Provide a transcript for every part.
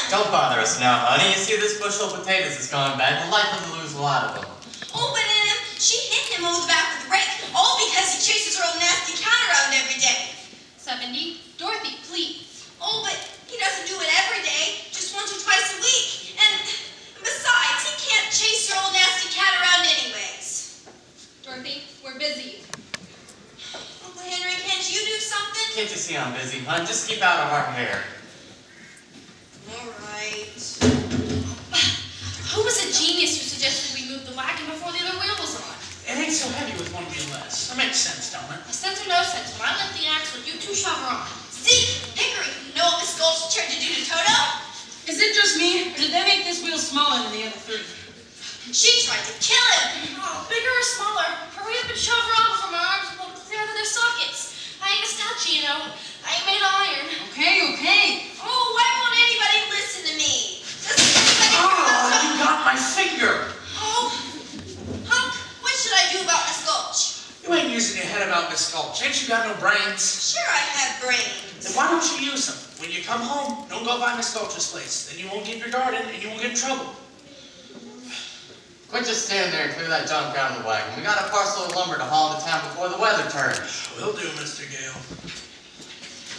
Don't bother us now, honey. You see, this bushel of potatoes is going bad. We're likely to lose a lot of them. Oh, but she hit him over the back with a rake, all because he chases her old nasty cat around every day. 70. Dorothy, please. Oh, but he doesn't do it every day, just once or twice a week. And besides, he can't chase her old nasty cat around anyways. Dorothy, we're busy. Uncle Henry, can't you do something? Can't you see I'm busy, hon? Just keep out of our hair. All right. Who was a genius who suggested we move the wagon before the other wheel was on? It ain't so heavy with one wheel less. That makes sense, don't it? A sense or no sense, when I lift the axle, you two shove her on. Zeke, Hickory, you know what Miss Gulch tried to do to Toto? Is it just me, or did they make this wheel smaller than the other three? She tried to kill him. Oh, bigger or smaller? Hurry up and shove her off from our arms will clear out of their sockets. I ain't a statue, you know. I ain't made of iron. Okay. Oh, why won't anybody listen to me? Doesn't anybody Oh, you got my finger. Oh, Hunk, what should I do about Miss Gulch? You ain't using your head about Miss Gulch. Ain't you got no brains? Sure, I have brains. Then why don't you use them? When you come home, don't go by Miss Gulch's place. Then you won't get your garden and you won't get in trouble. Quit just standing there and clear that junk out of the wagon. We got a parcel of lumber to haul into town before the weather turns. Will do, Mr. Gale.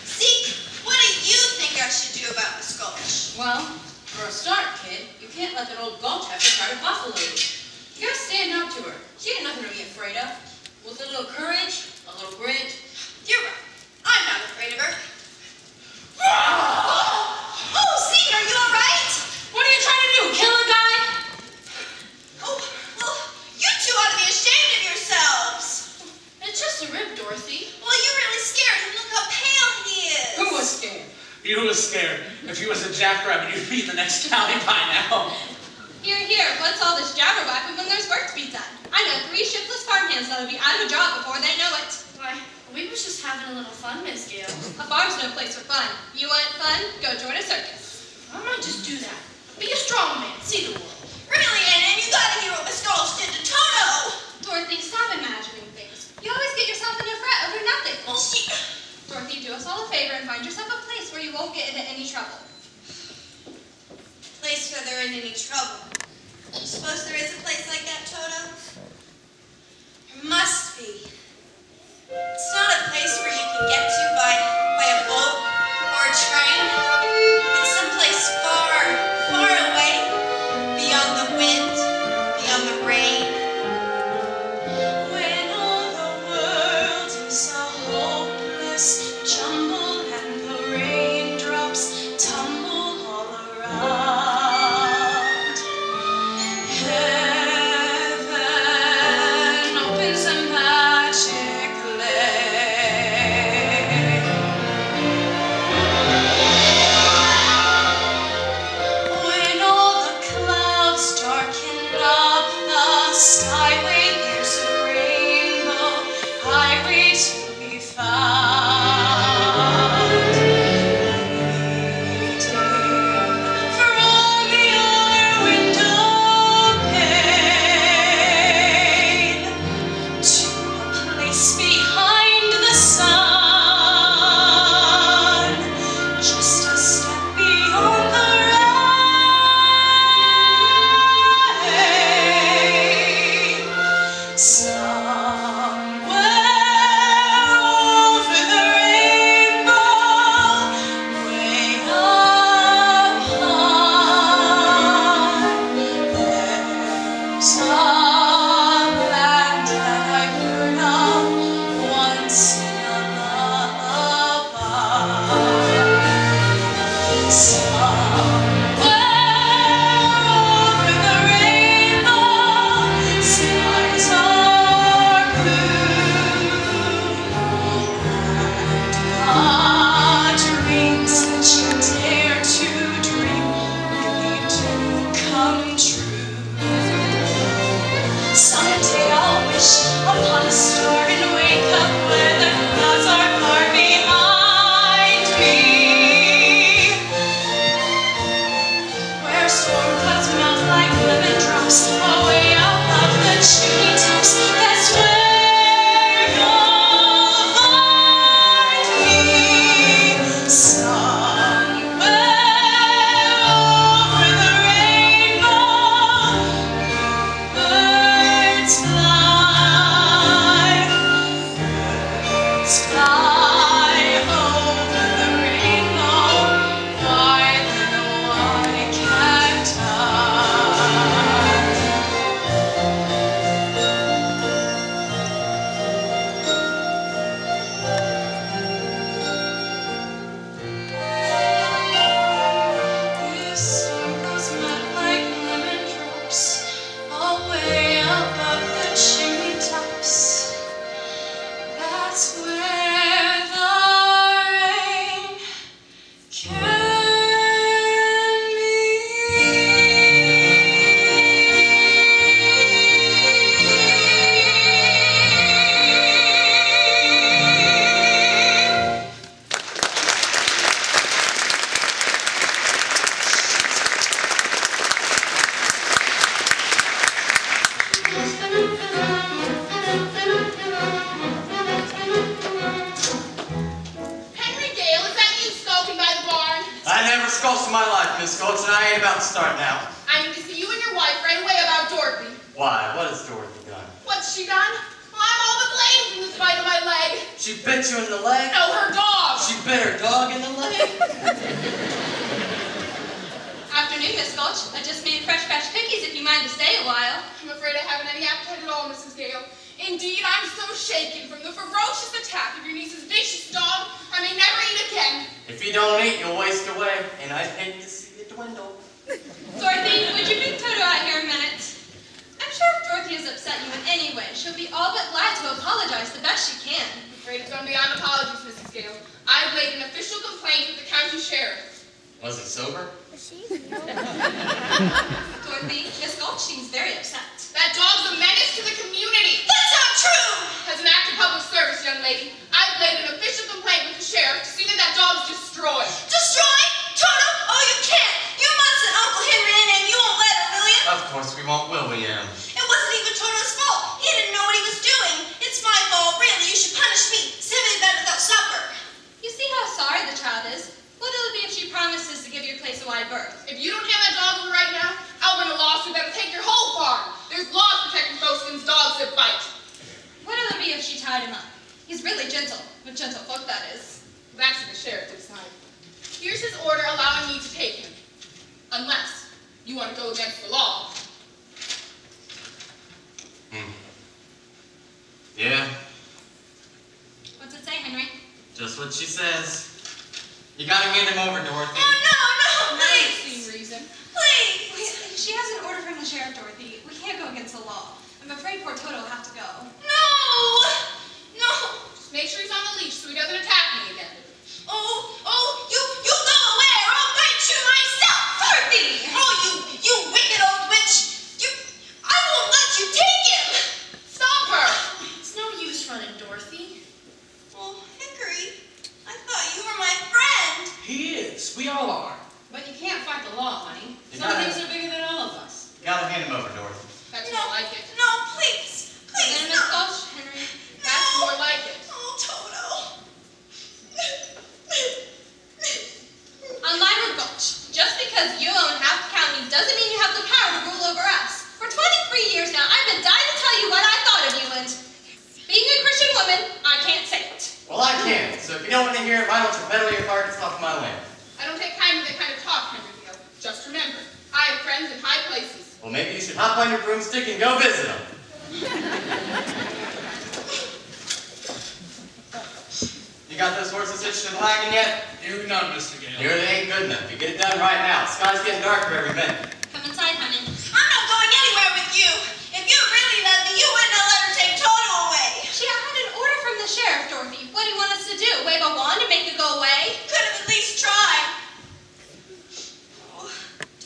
Zeke, what do you think I should do about Miss Gulch? Well, for a start, kid, you can't let that old Gulch heifer try to buffalo you. You gotta stand up to her. She ain't nothing to be afraid of. With a little courage, a little grit. You're right. I'm not afraid of her. Oh, Zeke, are you all right? What are you trying to do, kill a guy? Oh, well, you two ought to be ashamed of yourselves. It's just a rib, Dorothy. Well, you're really scared, and look how pale he is. Who was scared? You was scared. If you was a jackrabbit, you'd be in the next county by now. Here, what's all this jabberwocky when there's work to be done? I know 3 shiftless farmhands that'll be out of a job before they know it. Why, we was just having a little fun, Miss Gale. A farm's no place for fun. You want fun? Go join a circus. I might just do that. Be a strong man, see the world. Really, Anna, you gotta hear what Miss Gulch did to Toto. Dorothy, stop imagining things. You always get yourself in a fret over nothing. Well, Dorothy, do us all a favor and find yourself a place where you won't get into any trouble. place where there isn't any trouble. You suppose there is a place like that, Toto? There must be. It's not a place where you can get to by a boat or a train. It's someplace far, far away, beyond the wind, beyond the rain. When all the world is a hopeless jumble and the raindrops tumble all around. never sculpted in my life, Miss Gulch, and I ain't about to start now. I need to see you and your wife right away about Dorothy. Why? What has Dorothy done? What's she done? Well, I'm all but lame from the spine of my leg. She bit you in the leg? No, her dog. She bit her dog in the leg? Afternoon, Miss Gulch. I just made fresh batch cookies if you mind to stay a while. I'm afraid I haven't any appetite at all, Mrs. Gale. Indeed, I'm so shaken from the ferocious attack of your niece's vicious dog, I may never eat again. If you don't eat, you'll waste away, and I'd hate to see it dwindle. Dorothy, would you bring Toto out here a minute? I'm sure if Dorothy has upset you in any way, she'll be all but glad to apologize the best she can. I'm afraid it's gone beyond apologies, Mrs. Gale. I've laid an official complaint with the county sheriff. Was he sober? Dorothy, Miss Gulch seems very upset. That dog's a menace to the community. That's not true! As an act of public service, young lady, I've laid an official complaint with the sheriff to see that that dog's destroyed. Destroy? Toto? Oh, you can't! You mustn't, Uncle Henry, and you won't let her, will you? Of course we won't, will we, Em? It wasn't even Toto's fault. He didn't know what he was doing. It's my fault, really. You should punish me. Send me to bed without supper. You see how sorry the child is? What'll it be if she promises to give your place a wide berth? If you don't hand that dog over right now, I'll bring a lawsuit that'll take your whole farm. There's laws protecting folks against dogs that bite. What'll it be if she tied him up? He's really gentle, with gentle folk, that is. That's for the sheriff to decide. Here's his order allowing me to take him. Unless you want to go against the law. Yeah, What's it say, Henry? just what she says. You gotta hand him over, Dorothy. Oh, no, I've please. seen reason. Please. She has an order from the sheriff, Dorothy. We can't go against the law. I'm afraid poor Toto will have to go. No. No. Just make sure he's on the leash so he doesn't attack me again. You go away or I'll bite you myself, Dorothy. Oh, you wicked old witch. I won't let you take him. Stop her! It's no use running, Dorothy. Oh, Hickory, I thought you were my friend. He is. We all are. But you can't fight the law, honey. You Some gotta- things are bigger than all of us. You gotta hand him over, Dorothy. That's No, more like it. no, please, Then please, Miss no. Gulch, Henry. That's more like it. Oh, Toto. Lyra Gulch, just because you own half the county doesn't mean you have the power to rule over us. For 23 years now, I've been dying to tell you what I thought of you, and being a Christian woman, I can't say it. Well, I can, so if you don't want to hear it, why don't you peddle your carcass off my land? I don't take kindly to that kind of talk, Henry Gale. Just remember, I have friends in high places. Well, maybe you should hop on your broomstick and go visit them. You got those horses hitched to the wagon yet? You're none, Mr. Gale. Here they ain't good enough. You get it done right now. The sky's getting darker every minute. Come inside, honey. I'm not going anywhere with you. If you really love me, you wouldn't have let her take Toto away. She had an order from the sheriff, Dorothy. What do you want us to do? Wave a wand and make it go away? Could have at least tried. Oh,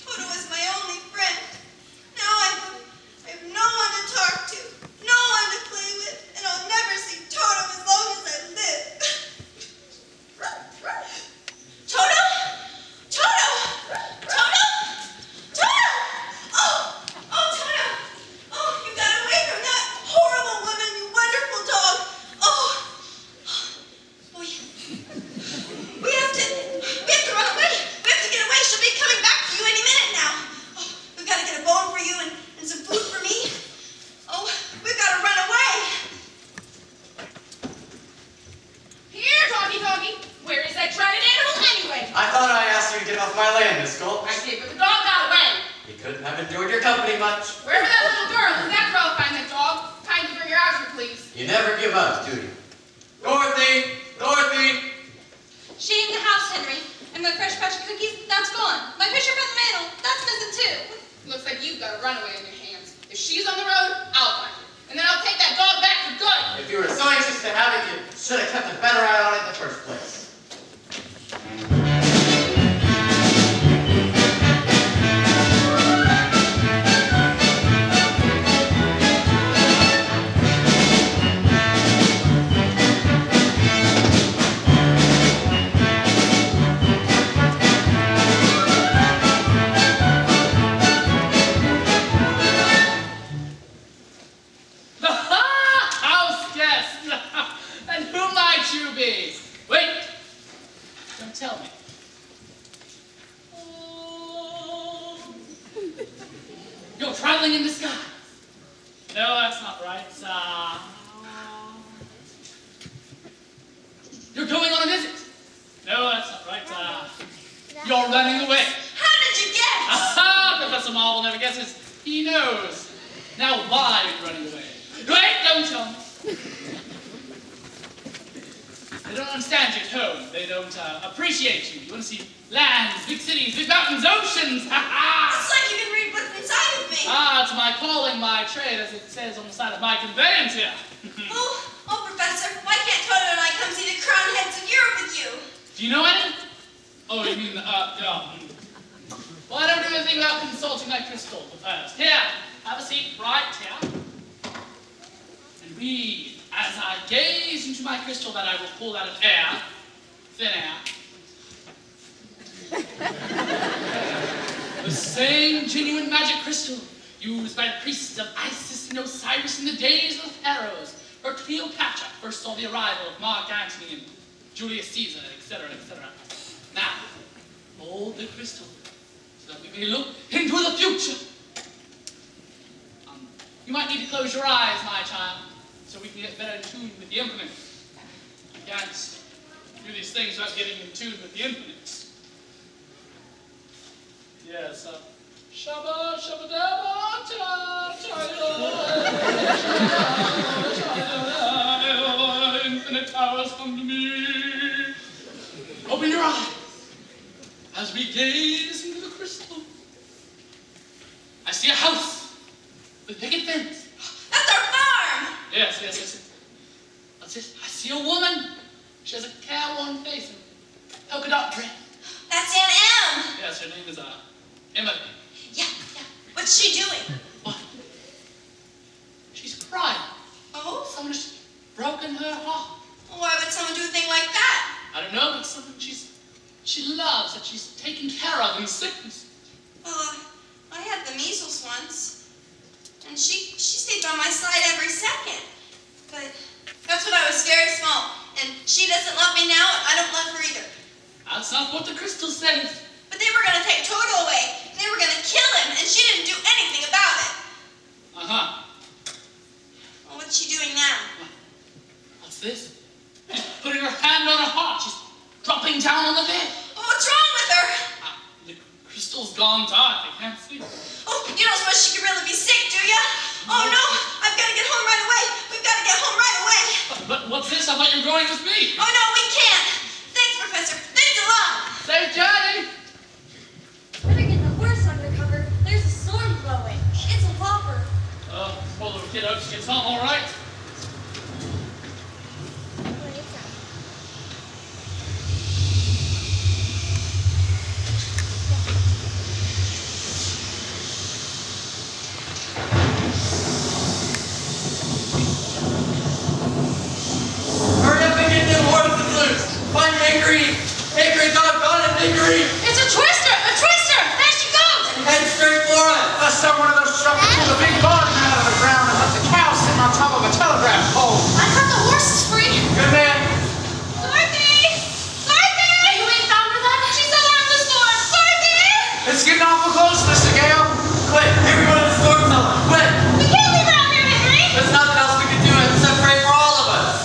Toto is my only friend. Now I have no one to talk to, no one to play with, and I'll never see Toto as long as I live. Toto? Toto? Toto? Toto! Oh, Toto! Oh, you got away from that horrible woman, you wonderful dog. Oh, we have to run away. We have to get away. She'll be coming back for you any minute now. Oh, we've got to get a bone for you and some food for me. Oh, we've got to run away. Here, doggy. Where is that dreaded animal anyway? I thought I asked you to get off my land, Miss Gulch. I did, but the dog got away. You couldn't have enjoyed your company much. Wherever that little girl is, that girl find that dog. Kindly bring her out here, please. You never give up, do you? Dorothy! Dorothy! She in the house, Henry. And my fresh batch of cookies, that's gone. My picture from the mantle, that's missing too. Looks like you've got a runaway on your hands. If she's on the road, I'll find her. And then I'll take that dog back for good. If you were so anxious to have it, you should have kept a better eye on it in the first place. House guest! And who might you be? Wait, traveling in disguise. No, that's not right. You're going on a visit. No, that's not right. You're running away. How did you guess? Aha! Professor Marvel never guesses. He knows. Now why are you running away? Wait, don't tell me. They don't understand you at home. They don't appreciate you. You want to see lands, big cities, big mountains, oceans. Ha ha! It's like you can read what's inside of me. Ah, it's my calling, my trade, as it says on the side of my conveyance here. Oh, Professor, why can't Toto and I come see the crowned heads of Europe with you? Do you know any? Oh, you mean, yeah. Well, I don't do anything without consulting my crystal first. Here, have a seat right here. And read as I gaze into my crystal that I will pull out of air, thin air. The same genuine magic crystal used by the priests of Isis and Osiris in the days of the pharaohs, where Cleopatra first saw the arrival of Mark Antony and Julius Caesar, etc., etc. Now, hold the crystal so that we may look into the future. You might need to close your eyes, my child, so we can get better in tune with the infinite. You can't do these things without getting in tune with the infinite. Yes, Shabba, shabba, dabba, cha, cha, infinite powers come to me. Open your eyes as we gaze into the crystal. I see a house with picket fence. That's our farm. Yes. What's this? I see a woman. She has a careworn face and polka dot dress. That's Aunt Em. Yes, her name is Emily. Yeah. What's she doing? What? She's crying. Oh? Someone has broken her heart. Why would someone do a thing like that? I don't know, but someone she loves, that she's taken care of in sickness. Well, I had the measles once, and she stayed by my side every second. But that's when I was very small, and she doesn't love me now, and I don't love her either. That's not what the crystal says. But they were going to take Toto away. They were going to kill him, and she didn't do anything about it. Uh-huh. Well, what's she doing now? What's this? She's putting her hand on her heart. She's dropping down on the bed. Well, what's wrong with her? The crystal's gone dark. I can't see. Oh, you don't suppose she could really be sick, do you? Oh, no, I've got to get home right away. We've got to get home right away. But what's this? I thought you were going with me. Oh, no, we can't. Thanks, Professor. Thanks a lot. Safe journey. Better get the horse under cover. There's a storm blowing. It's a whopper. Poor little kid, I hope she gets home all right. Hurry up and get them horses loose. Find Hickory. Hickory, doggone it, Hickory. It's a twister! A twister! There she goes! Head straight for it. Let's send one of those shovels pull the big barn out of the ground and let the cow sit on top of a telegraph pole. I cut the horses free. Good man. Dorothy! Dorothy! You ain't found her then? She's alarmed the storm. Dorothy! It's getting awful close, Mr. Gale. Quick, everyone in the storm cellar. Quick. We can't leave her out here, Hickory! There's nothing else we can do except pray for all of us.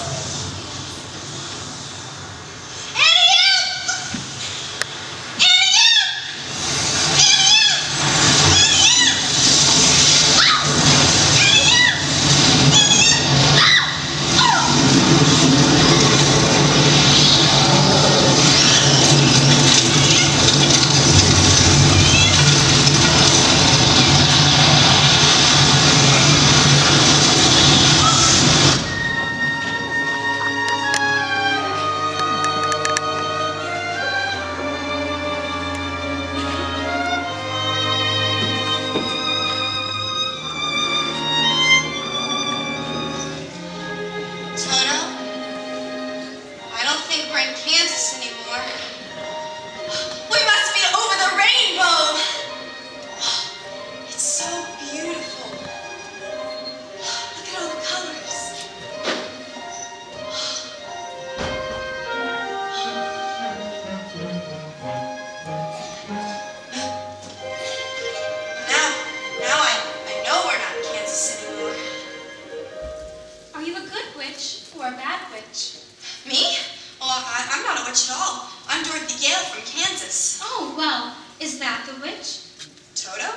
that the witch? Toto?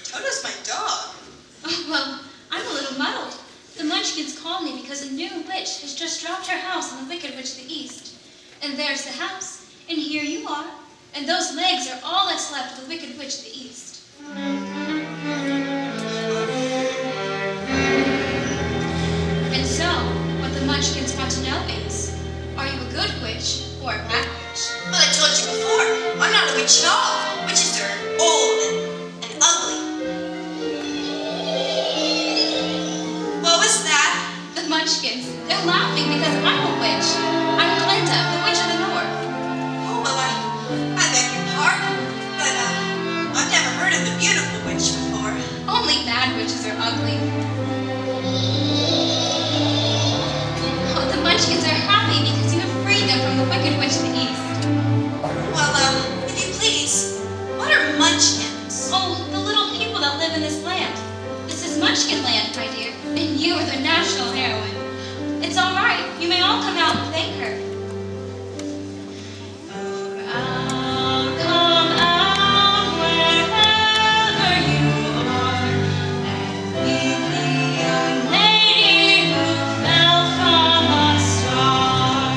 Toto's my dog. Oh, well, I'm a little muddled. The Munchkins called me because a new witch has just dropped her house on the Wicked Witch of the East. And there's the house, and here you are. And those legs are all that's left of the Wicked Witch of the East. And so, what the Munchkins want to know is, are you a good witch or a bad witch? Well, I told you before, I'm not a witch at all. Witches are old and ugly. What was that? The Munchkins, they're laughing because I'm a witch. I'm Glinda, the Witch of the North. Oh, well, I beg your pardon, but I've never heard of the beautiful witch before. Only bad witches are ugly. Oh, the Munchkins are happy because you have freed them from the Wicked Witch of the East. Well, if you please, what are munchkins? Oh, the little people that live in this land. This is Munchkin land, my dear, and you are the national heroine. It's all right. You may all come out and thank her. Come out wherever you are, and meet the young lady who fell from a star.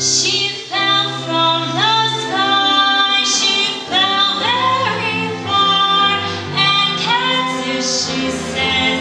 She fell from the sky, she fell very far, and Kansas, she says,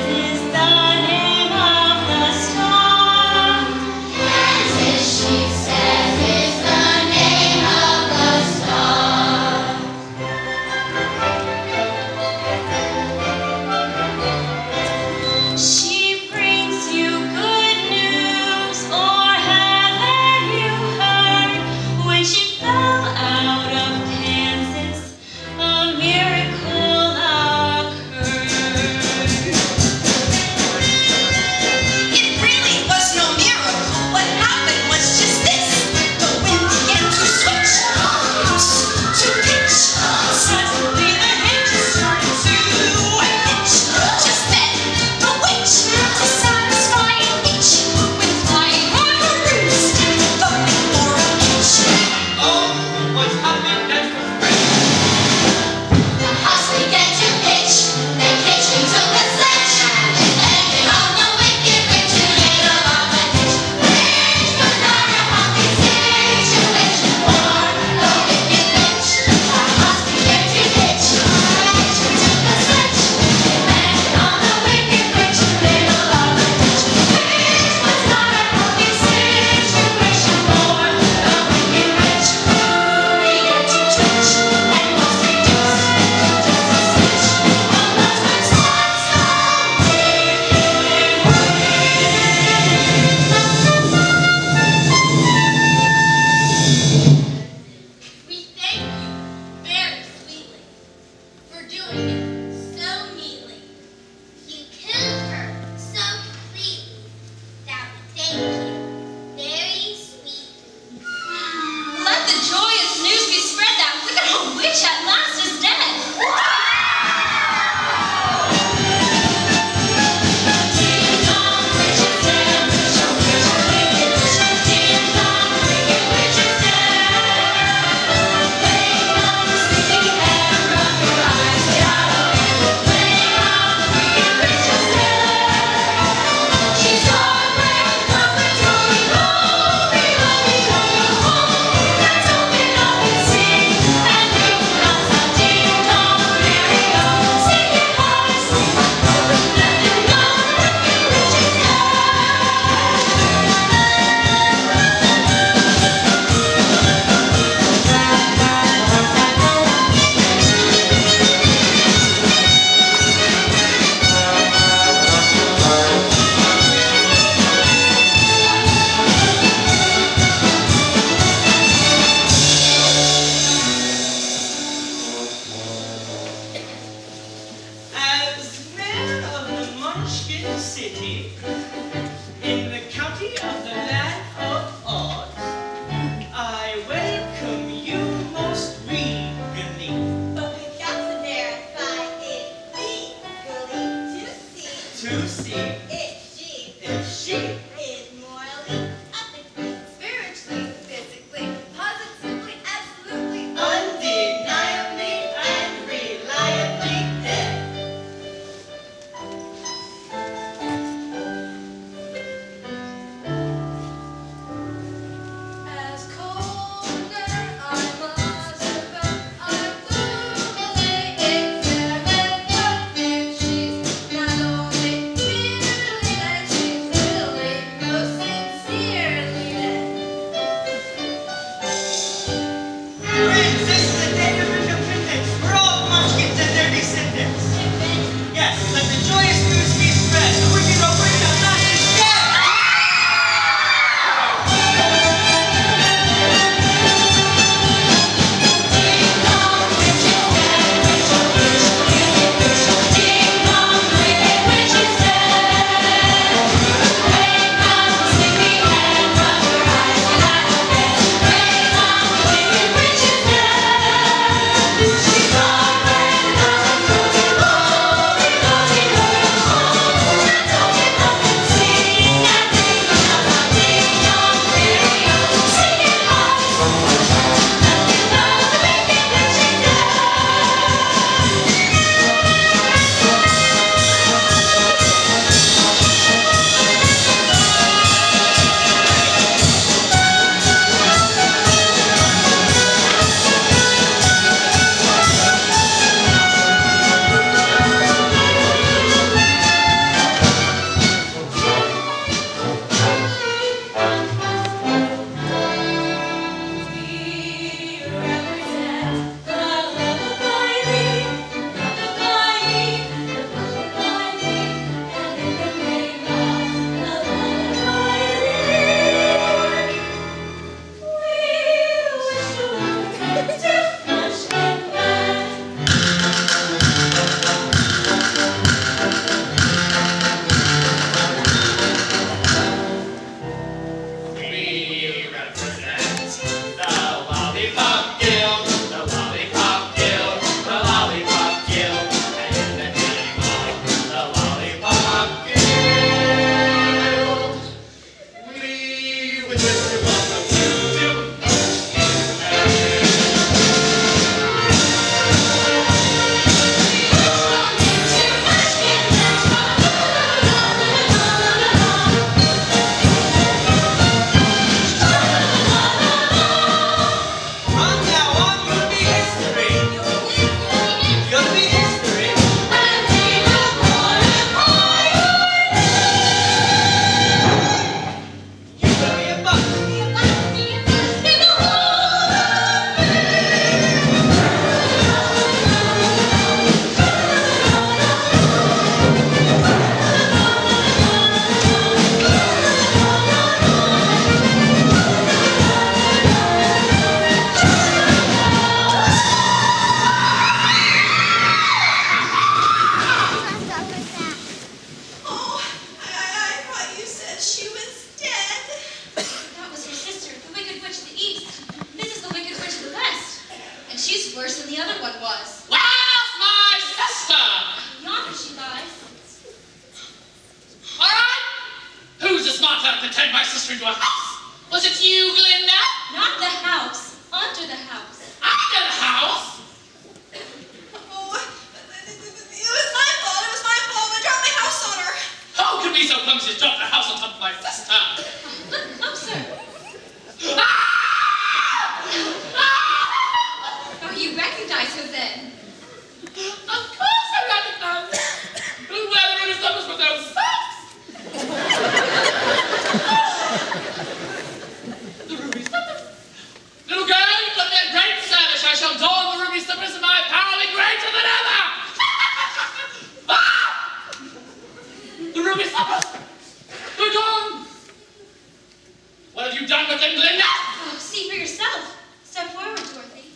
with them, Glinda! Oh, see for yourself. Step forward, Dorothy.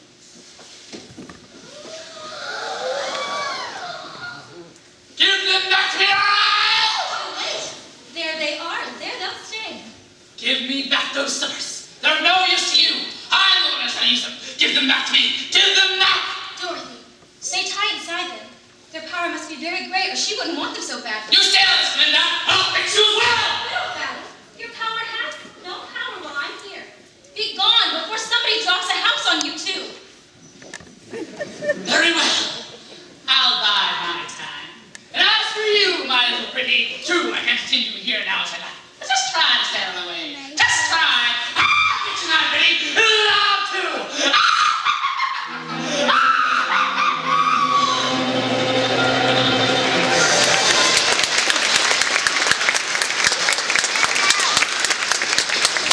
Give them back to me! Oh, wait. There they are. There they'll stay. Give me back those slippers. They're no use to you. I'm the one who's gonna use them. Give them back to me. Give them back! Dorothy, stay tight inside them. Their power must be very great, or she wouldn't want them so badly. You stay on this, Glinda. I'll fix you as well! No, Fatty. Your power has no power while I'm here. Be gone before somebody drops a house on you, too. Very well. I'll bide my time. And as for you, my little pretty, true, I can't continue here now as I like. Let's just try to stay out of my way. Just try. Get you now, pretty. Love to.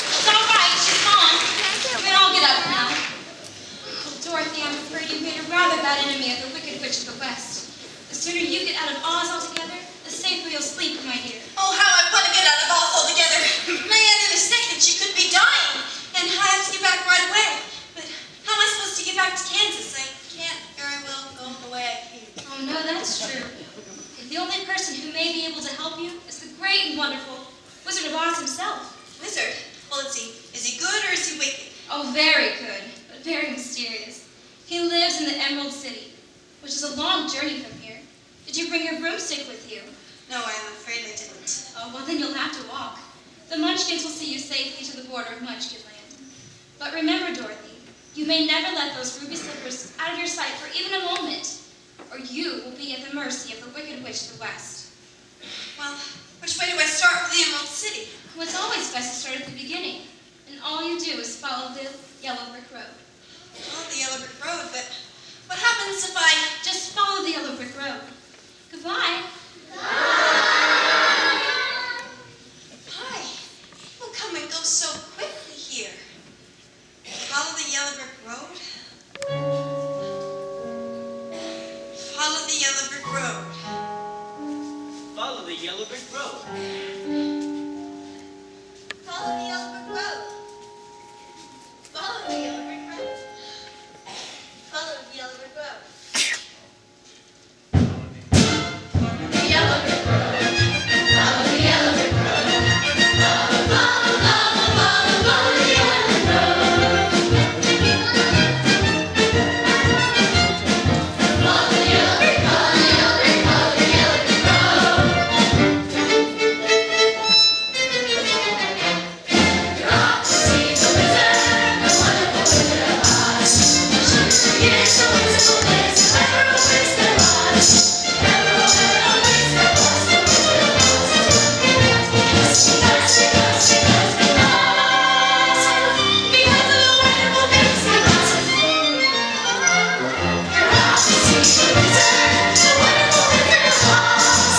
It's all right. She's gone. We'll all get up now. Oh, Dorothy, I'm afraid you've made a rather bad enemy of the Wicked Witch of the West. The sooner you get out of Oz altogether, the safer you'll sleep, my dear. Oh, how I want to get out of Oz altogether. My aunt made a mistake that she could be dying, and I have to get back right away. But how am I supposed to get back to Kansas? I can't very well go the way I came. Oh, no, that's true. The only person who may be able to help you is the great and wonderful Wizard of Oz himself. Wizard? Well, is he good or is he wicked? Oh, very good, but very mysterious. He lives in the Emerald City, which is a long journey from here. Did you bring your broomstick with you? No, I'm afraid I didn't. Oh, well, then you'll have to walk. The Munchkins will see you safely to the border of Munchkinland. But remember, Dorothy, you may never let those ruby slippers out of your sight for even a moment, or you will be at the mercy of the Wicked Witch of the West. Well, which way do I start for the Emerald City? Well, it's always best to start at the beginning, and all you do is follow the yellow brick road. Well, the yellow brick road, but what happens if I... Just follow the yellow brick road. Goodbye. Hi. How come it goes so quickly here? Follow the yellow brick road? Follow the yellow brick road. Follow the yellow brick road. Follow the yellow brick road. Follow the yellow brick road. Follow the yellow brick road. The yellow brick road. Follow the yellow brick road. Follow, follow, follow, follow, follow the yellow brick road. Follow the yellow brick, follow the yellow brick, follow the yellow brick road. You're off to see the wizard, the wonderful Wizard of Oz. Yes, the whimsical place, clever a whiz there was. Clever a whiz there was, the Wizard of Oz is looking at us. Because of the wonderful things he does. You're off to see the wizard, the wonderful Wizard of Oz.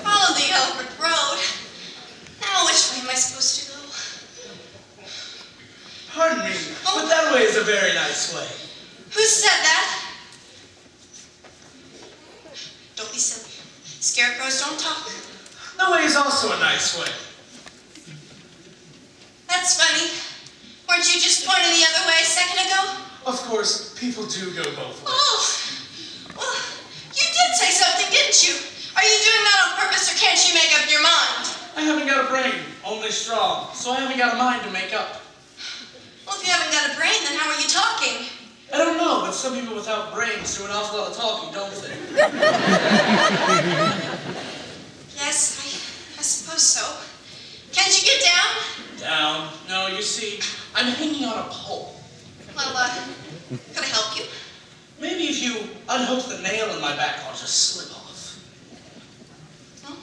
Follow the yellow brick road. Now which way am I supposed to go? Pardon me, but that way is a very nice way. Who said that? Don't be silly. Scarecrows don't talk. That way is also a nice way. That's funny. Weren't you just pointing the other way a second ago? Of course, people do go both ways. Oh, well, you did say something, didn't you? Are you doing that on purpose or can't you make up your mind? I haven't got a brain, only straw, so I haven't got a mind to make up. Well, if you haven't got a brain, then how are you talking? I don't know, but some people without brains do an awful lot of talking, don't they? Yes, I suppose so. Can't you get down? Down. No, you see, I'm hanging on a pole. Well, could I help you? Maybe if you unhook the nail in my back, I'll just slip off. Oh,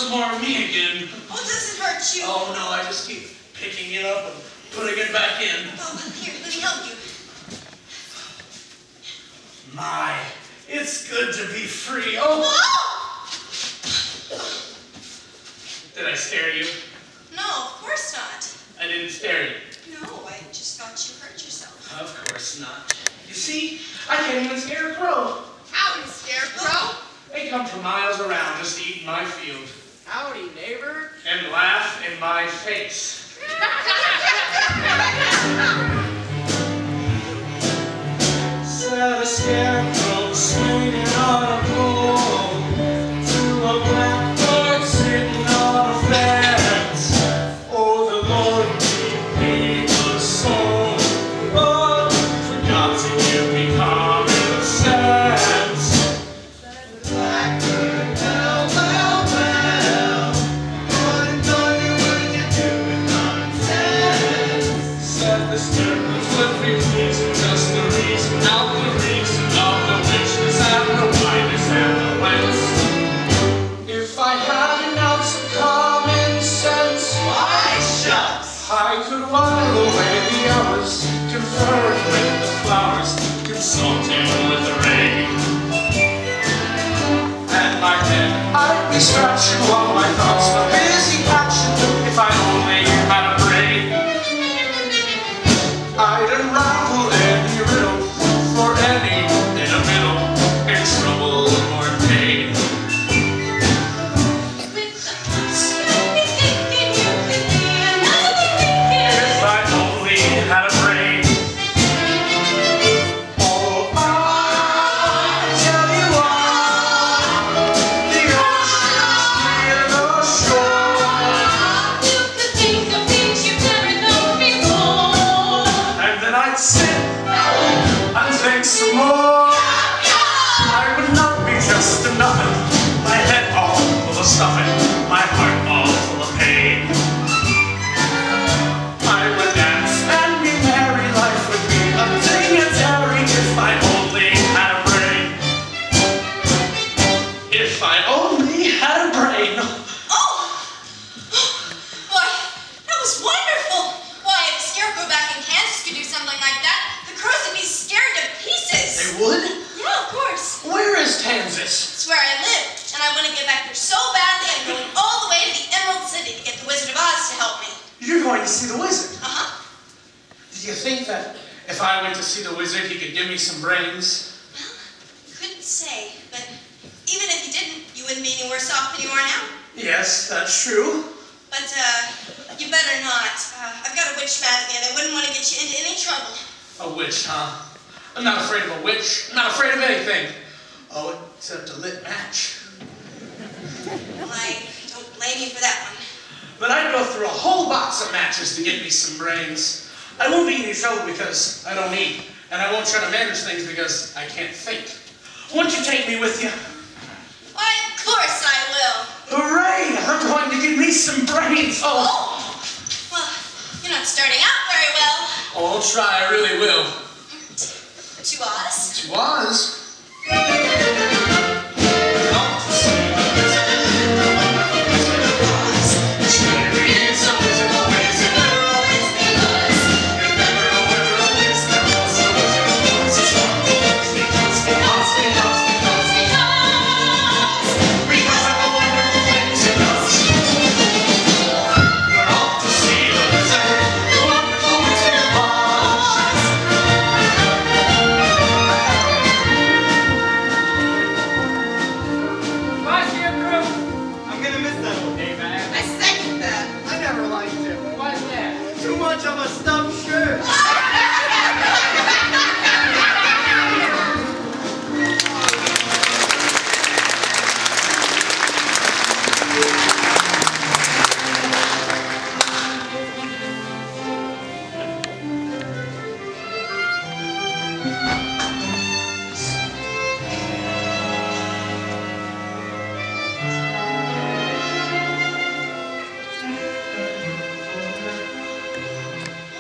some more of me again. Oh, does it hurt you? Oh no, I just keep picking it up and putting it back in. Oh, here, let me help you. My, it's good to be free. Oh! Did I scare you? No, of course not. I didn't scare you. No, I just thought you hurt yourself. Of course not. You see, I can't even scare a crow. Howdy, Scarecrow. They come from miles around just to eat my field Howdy, neighbor. and laugh in my face. Said a scarecrow swinging on a pole to a blackbird sitting on a fence. Oh, the Lord gave me a soul, but forgot to give me common sense. Said the blackbird, well, well, well, what in thunder would you do with common sense? Said the scarecrow's every reason, just the reason, not the reason of the richness and the wildness and the whence. If I had an ounce of common sense, why shucks, I could while away the hours, conferring with the flowers, consulting with the rain. And my head, I'd be scratching while my thoughts were busy patching. If I only had a brain, I'd unravel any riddle for any in the middle, in trouble or pain. With the thoughts you'll be thinking you could be another weekend. If I only had a brain. Oh, I tell you what, the ocean's near the shore, You could think of things you've never known before. and then I'd sit and think some more. I would not be just a nothing, my head all full of stuffing, my heart all full of pain. I would dance and be merry, life would be a ding-a-dairy if I only had a brain. If I only had a brain. Oh! Boy, that was wonderful. Why, if a scarecrow back in Kansas could do something like that, the crows would be scared to pieces. They would? Yeah, of course. Where is Kansas? It's where I live, and I want to get back there so badly I'm going all the way to the Emerald City to get the Wizard of Oz to help me. You're going to see the wizard. Uh-huh. Do you think that if I went to see the wizard, he could give me some brains? Couldn't say, but even if you didn't, you wouldn't be any worse off than you are now. Yes, that's true. But, you better not. I've got a witch mad at me, and I wouldn't want to get you into any trouble. A witch, huh? I'm not afraid of a witch. I'm not afraid of anything. Oh, except a lit match. Well, I don't blame you for that one. But I'd go through a whole box of matches to get me some brains. I won't be in any trouble because I don't eat, and I won't try to manage things because I can't think. Won't you take me with you? Why, of course I will. Hooray! I'm going to get me some brains. Oh, Oh! Well, you're not starting out very well. I'll try. I really will. To Oz? To Oz? Bye, Scarecrow. I'm gonna miss that old day back. I second that. I never liked him. Why's that? Too much of a stuffed shirt.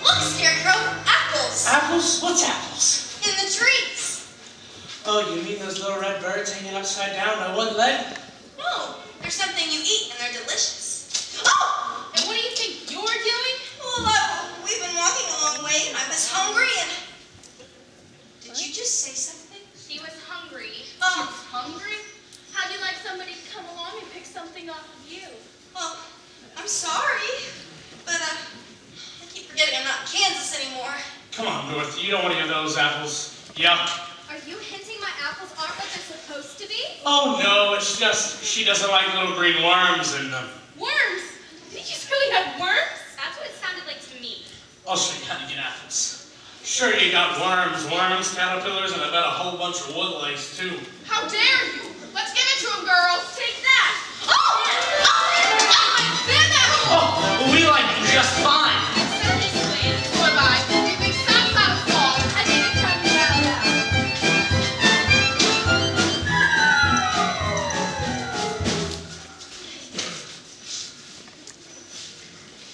Look, Scarecrow, apples. Apples? What's apples? In the trees. Oh, you mean those little red birds hanging upside down on one leg? No, they're They're something you eat, and they're delicious. Oh! And what do you think you're doing? Well, we've been walking a long way, and I was hungry, and... Did you just say something? She was hungry. Oh, Hungry? How'd you like somebody to come along and pick something off of you? well, I'm sorry, but, I keep forgetting I'm not in Kansas anymore. Come on, Dorothy, you don't want any of those apples. Yuck. Are you hinting my apples aren't what they're supposed to be? Oh no, it's just she doesn't like little green worms in them. Worms? Did you really have worms? That's what it sounded like to me. I'll show you how to get apples. Sure, you got worms, caterpillars, and I bet a whole bunch of wood lice too. How dare you? Let's give it to him, girls. Take that. Oh! Oh, we like them just fine. Goodbye. You think that's not a fault? I think it's time to round out.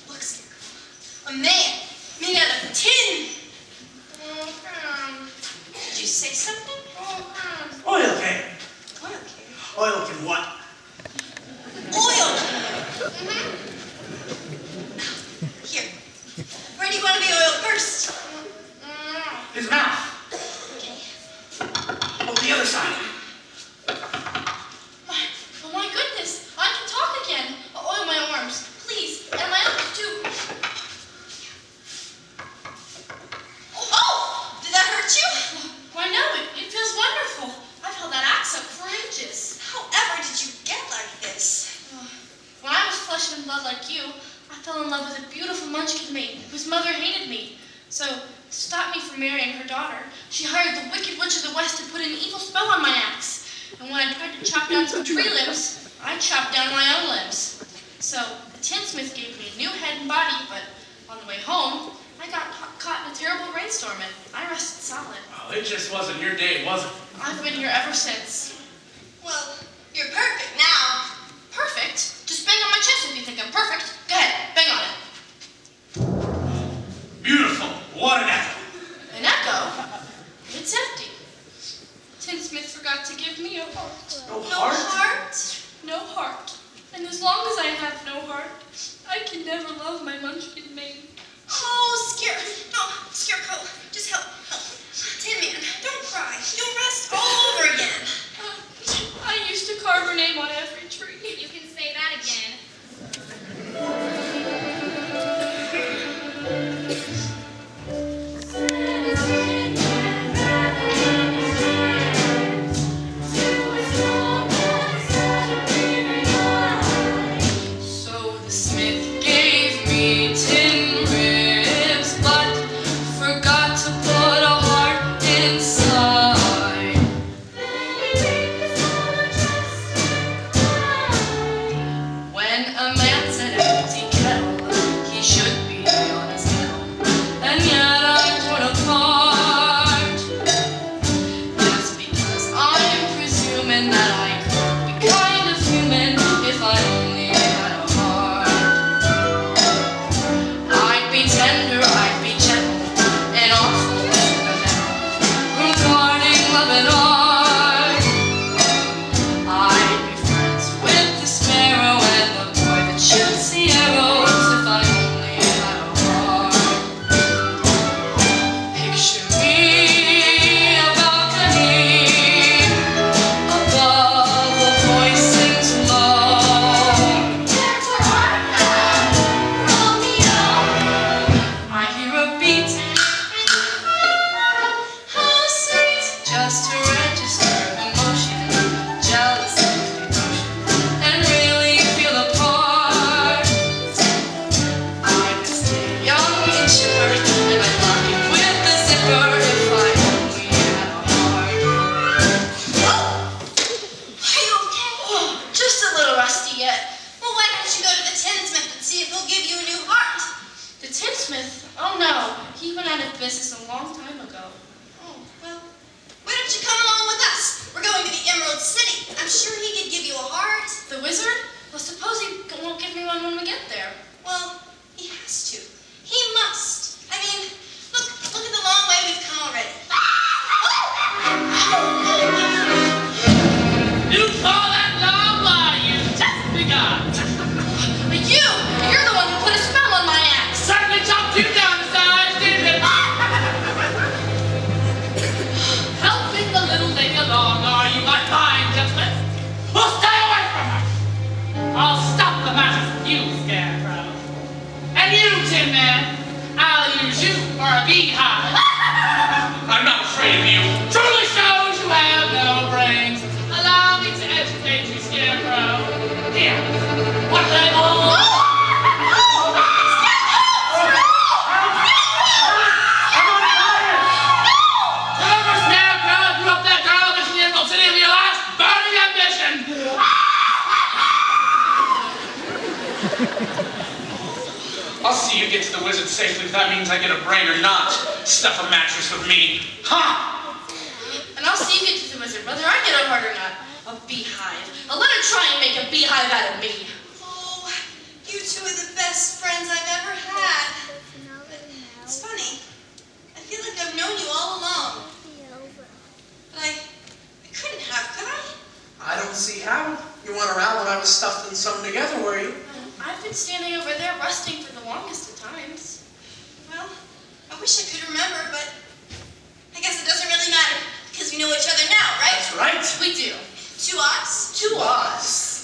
Look, Scarecrow. A man made out of tin. Did you say something? Oil can. Oil can. Oil can what? Oil can. Here. Where do you want to be oiled first? His mouth. Okay. Oh, the other side. Oh my goodness, I can talk again. Oil my arms, please, and my elbows too. Oh! Did that hurt you? Why no, it feels wonderful. I've held that axe up for ages. However did you get like this? When I was flesh and blood like you, I fell in love with a beautiful munchkin maiden whose mother hated me. So, to stop me from marrying her daughter, she hired the Wicked Witch of the West to put an evil spell on my axe. And when I tried to chop down some tree limbs, I chopped down my own limbs. So, the tinsmith gave me a new head and body, but on the way home, I got caught in a terrible rainstorm and I rested solid. Oh, it just wasn't your day, was it? I've been here ever since. Well, you're perfect now. Perfect? Just bang on my chest if you think I'm perfect. Go ahead, bang on it. Beautiful. What an echo. An echo? It's empty. Tinsmith forgot to give me a heart. No No heart? heart? No heart. And as long as I have no heart, I can never love my munchkin maiden. Oh, Scarecrow, just help. Tin Man, don't cry. You'll rest all over again. I used to carve her name on every tree. You can say that again. So the smith gave me tin ribs, but forgot to put a heart inside. When a man's an empty kettle, he should be on his kettle, and yet I'm torn apart. Just because I'm presuming that I could be kind of human if I only had a heart. I'd be tender, I'd be gentle, and awful regarding love and art. I'd be friends with the sparrow and the boy that shoots the arrows if I only had a heart. Picture me a balcony above, a voice sings low. I hear a beat, how sweet, just to register emotion, jealousy, devotion, and really feel a part. I would stay young and chipper, and I'd lock it with the zipper if I only had a heart. Are you okay? Just a little rusty yet. Well, why don't you go to the tinsmith and see if he'll give you a new heart? The tinsmith? Oh no, he went out of business a long time ago. Oh, well, why don't you come along with us? We're going to the Emerald City. I'm sure he could give you a heart. The wizard? Well, suppose he won't give me one when we get there. Well, he has to. He must. I mean, look at the long way we've come already. You saw that long lie, you just you are a beehive. I'm not afraid of you. Truly shows you have no brains. Allow me to educate you, Scarecrow. Here, what label? I'll see you get to the wizard safely if that means I get a brain or not. Stuff a mattress with me. And I'll see you get to the wizard, whether I get a heart or not. A beehive. I'll let her try and make a beehive out of me. Oh, you two are the best friends I've ever had. But it's funny. I feel like I've known you all along. But I couldn't have, could I? I don't see how. You weren't around when I was stuffed and sewn together, were you? I've been standing over there rusting for the longest of times. Well, I wish I could remember, but I guess it doesn't really matter because we know each other now, right? That's right. We do. To us. To us.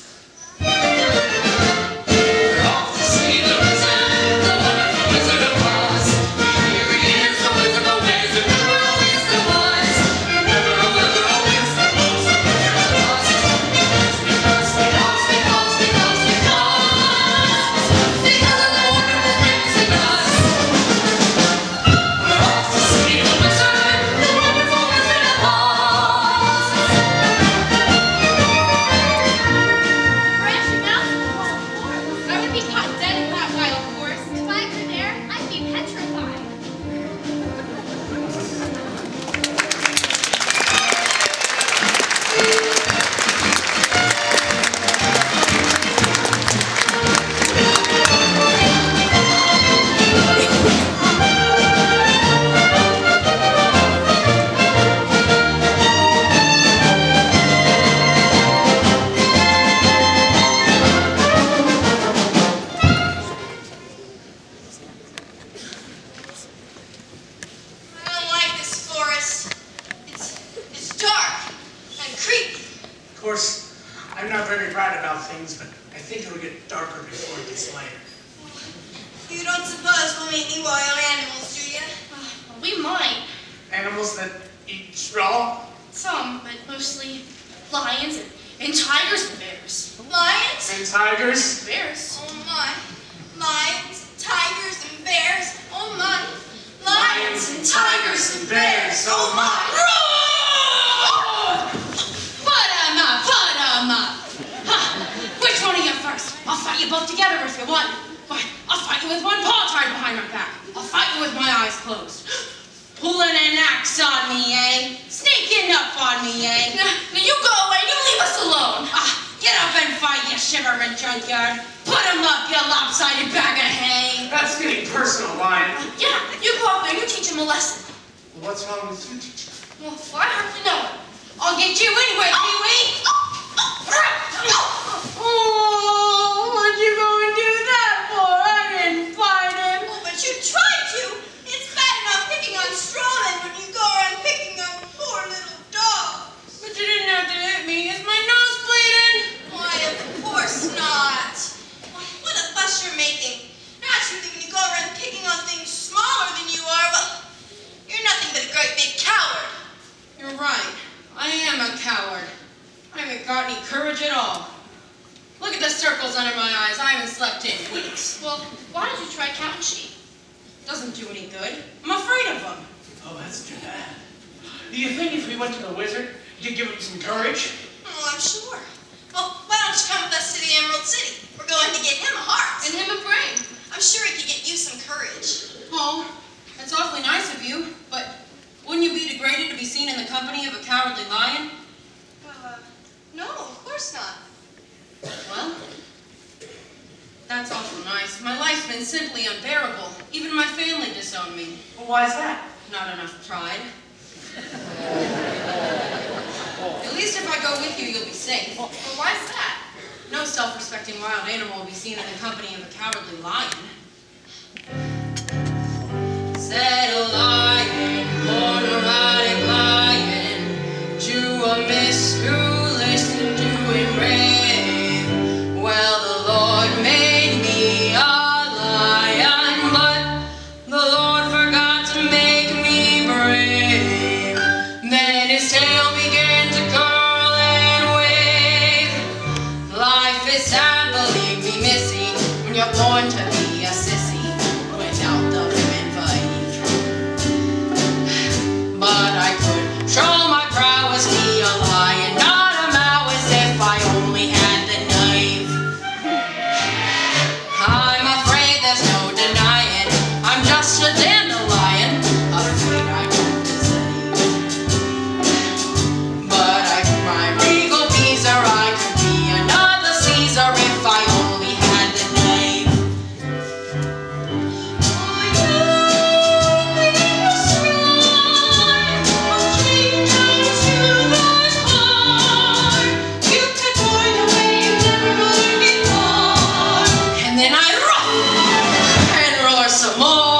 You don't suppose we'll meet any wild animals, do you? We might. Animals that eat straw? Some, but mostly lions and tigers and bears. Lions? And tigers? Bears. Oh my. Lions, tigers, and bears. Oh my. Lions and tigers and bears. Oh my. Put 'em up, put 'em up. Huh. Which one of you first? I'll fight you both together if you want. But I'll fight you with one paw tied behind my back. I'll fight you with my eyes closed. Pulling an axe on me, eh? Sneaking up on me, eh? Now you go away. You leave us alone. Get up and fight, you shivering junkyard. Put 'em up, you lopsided bag of hay. That's getting personal, Lion. Yeah, you go up there. You teach him a lesson. What's wrong with you, teacher? Well, I hardly know it. I'll get you anyway, Pee-wee. Oh, what'd you go and do that for? I didn't fight him. Oh, but you tried to. It's bad enough picking on strawmen when you go around picking on poor little dogs. But you didn't have to hit me. Is my nose bleeding? Why, of course not. What a fuss you're making. Naturally, when you go around picking on things smaller than you are, well, you're nothing but a great big coward. You're right. I am a coward. I haven't got any courage at all. Look at the circles under my eyes. I haven't slept in weeks. Well, why don't you try counting sheep? Doesn't do any good. I'm afraid of them. Oh, that's too bad. Do you think if we went to the wizard, you'd give him some courage? Oh, I'm sure. Well, why don't you come with us to the Emerald City? We're going to get him a heart. And him a brain. I'm sure he could get you some courage. Oh, that's awfully nice of you, but wouldn't you be degraded to be seen in the company of a cowardly lion? Well, no, of course not. Well, that's awful nice. My life's been simply unbearable. Even my family disowned me. Well, why is that? Not enough pride. At least if I go with you, you'll be safe. Well, why's that? No self-respecting wild animal will be seen in the company of a cowardly lion. Said a lion, born a riding lion, to a miss who listened to him rave. Well, the Lord made me a lion, but the Lord forgot faster than the lion, afraid I won't escape. But I could ride regal bees, or I could be another Caesar if I only had the name. Oh, you may strive, I'll change unto thy heart. You could toy the way you never learned before. And then I and roar some more.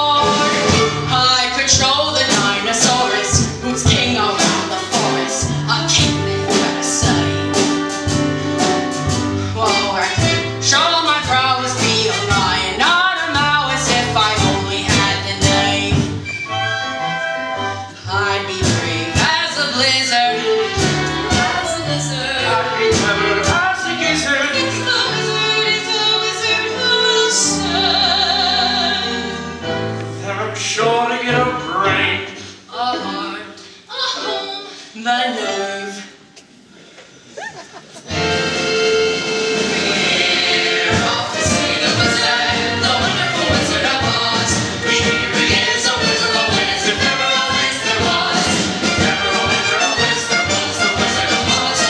I control the dinosaurus, who's king around the forest, a king they gotta say. Whoa, I control my prowess, be a lion, not a mouse, if I only had the name. I'd be brave as a blizzard, as a lizard. I'd be clever as a gizzard. It's the wizard who'll say. And I'm sure to get a brain. A heart, a home, the nerve. We're off to see the wizard, the wonderful Wizard of Oz. Here he is, a wizard of Oz, if ever a wiz there was. Never a wizard of Oz, there was the Wizard of Oz.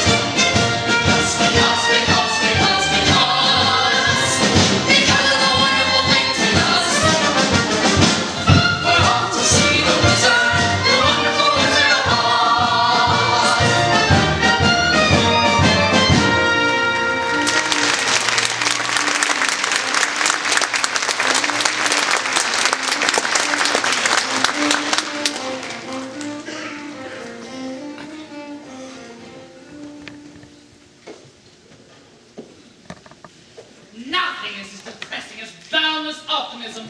Because of the wonderful things he does. We're off to see the wizard, the wonderful Wizard of Oz. Nothing is as depressing as boundless optimism.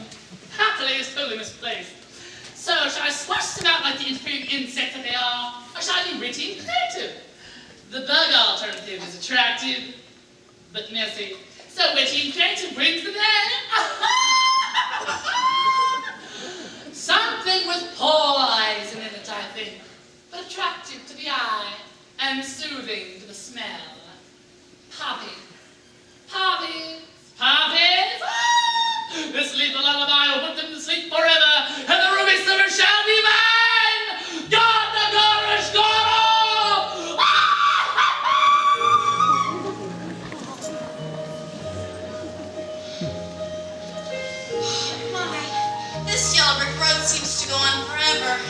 Happily is totally misplaced. So shall I swash them out like the inferior insects that they are, or shall I be witty and creative? The bug alternative is attractive, but messy. So witty and creative brings the day. Something with pale eyes in it, I think, but attractive to the eye and soothing to the smell. Poppy. Poppies! Poppies! Ah! This lethal lullaby will put them to sleep forever, and the ruby silver shall be mine! God the Gorish Goro! My, this yellow brick road seems to go on forever.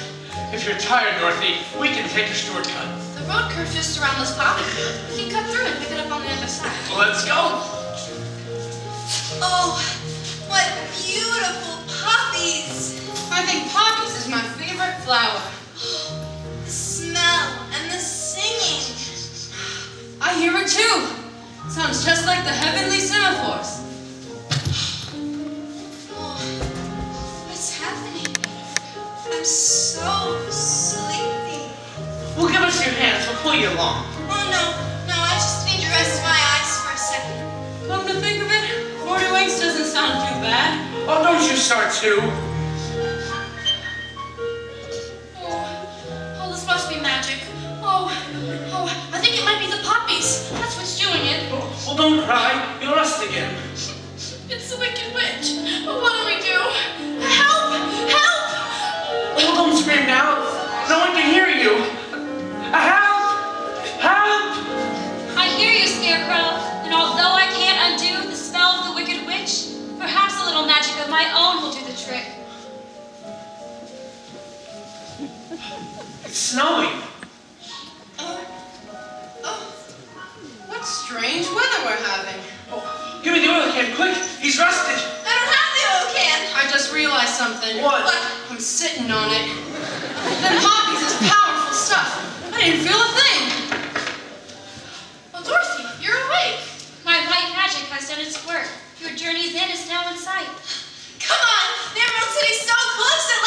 If you're tired, Dorothy, we can take a shortcut. The road curves just around this poppy field. We can cut through and pick it up on the other side. Let's go. Oh, what beautiful poppies. I think poppies is my favorite flower. The smell and the singing. I hear it too. Sounds just like the heavenly semaphores. Oh, what's happening? I'm so sleepy. Well, give us your hands. We'll pull you along. Oh, no, I just need to rest my eyes for a second. Come to think of it, 40 winks doesn't sound too bad. Oh, don't you start too. Oh, this must be magic. Oh, I think it might be the poppies. That's what's doing it. Well, don't cry. You'll rest again. It's the Wicked Witch. What do we do? Help! Help! Well, don't scream now. No one can hear you. Help! Help! I hear you, Scarecrow, and although I can't undo the spell of the Wicked Witch, perhaps a little magic of my own will do the trick. It's snowing. What strange weather we're having. Oh, give me the oil can, quick. He's rusted. I don't have the oil can. I just realized something. What? I'm sitting on it. Them poppies is powerful stuff. I didn't feel a thing. Well, Dorothy, you're awake. My white magic has done its work. Your journey's end is now in sight. Come on, the Emerald City's so close at